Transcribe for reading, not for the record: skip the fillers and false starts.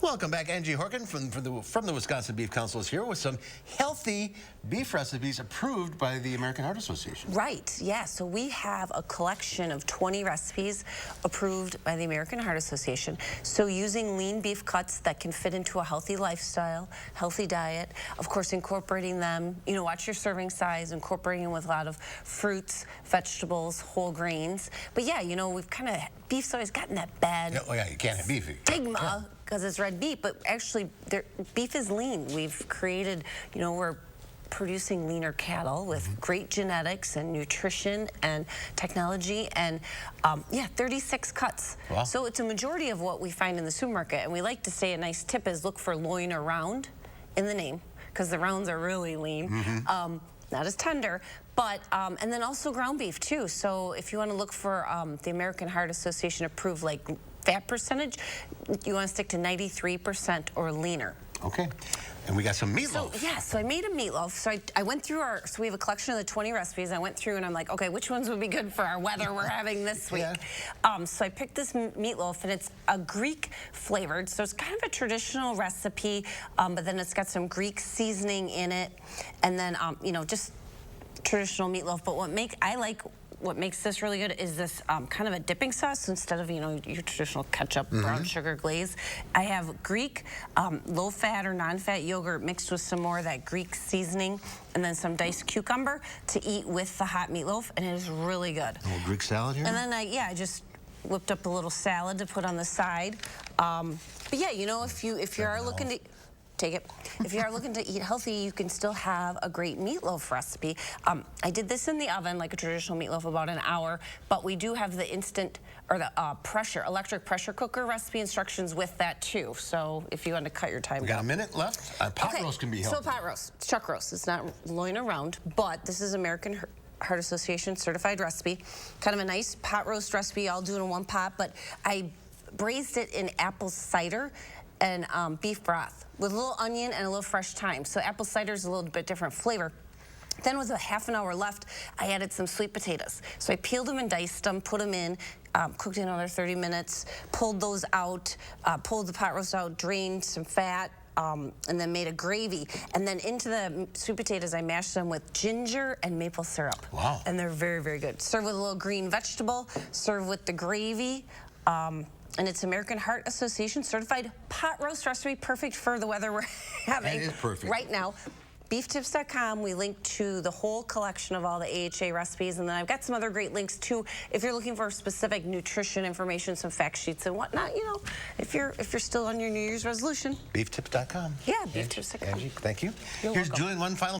Welcome back. Angie Horkan from the Wisconsin Beef Council is here with some healthy beef recipes approved by the American Heart Association. Right, yeah. So we have a collection of 20 recipes approved by the American Heart Association. So using lean beef cuts that can fit into a healthy lifestyle, healthy diet, of course incorporating them, watch your serving size, incorporating them with a lot of fruits, vegetables, whole grains. But yeah, we've beef's always gotten that bad Oh yeah, you can't have beef. stigma because it's red beef, but actually beef is lean. We've created, we're producing leaner cattle with great genetics and nutrition and technology and 36 cuts. Wow. So it's a majority of what we find in the supermarket, and we like to say a nice tip is look for loin or round in the name because the rounds are really lean. Not as tender, but and then also ground beef too. So if you want to look for the American Heart Association approved fat percentage, you want to stick to 93% or leaner. Okay. And we got some meatloaf. So I made a meatloaf. So I went through so we have a collection of the 20 recipes. I went through and I'm like, okay, which ones would be good for our weather we're having this week? Yeah. So I picked this meatloaf, and it's a Greek flavored. So it's kind of a traditional recipe, but then it's got some Greek seasoning in it. And then, just traditional meatloaf. But what makes this really good is this kind of a dipping sauce. So instead of your traditional ketchup, brown sugar glaze, I have Greek low-fat or non-fat yogurt mixed with some more of that Greek seasoning, and then some diced cucumber to eat with the hot meatloaf, and it is really good. A little Greek salad here. And then I just whipped up a little salad to put on the side. But yeah, if you are looking to take it. If you are looking to eat healthy, you can still have a great meatloaf recipe. I did this in the oven, like a traditional meatloaf, about an hour, but we do have the instant, or the electric pressure cooker recipe instructions with that too. So if you want to cut your time. We got a minute left. Pot roast can be healthy. So pot roast, chuck roast. It's not loin or round, but this is American Heart Association certified recipe. Kind of a nice pot roast recipe. I'll do it in one pot, but I braised it in apple cider and beef broth with a little onion and a little fresh thyme. So apple cider is a little bit different flavor. Then with a half an hour left, I added some sweet potatoes. So I peeled them and diced them, put them in, cooked in another 30 minutes, pulled those out, pulled the pot roast out, drained some fat, and then made a gravy. And then into the sweet potatoes, I mashed them with ginger and maple syrup. Wow. And they're very, very good. Serve with a little green vegetable, serve with the gravy. And it's American Heart Association certified pot roast recipe, perfect for the weather we're having right now. Beeftips.com, we link to the whole collection of all the AHA recipes, and then I've got some other great links too if you're looking for specific nutrition information, some fact sheets and whatnot, if you're still on your New Year's resolution. Beeftips.com. Yeah, beeftips.com. Angie, thank you. You're Here's welcome. Julian, one final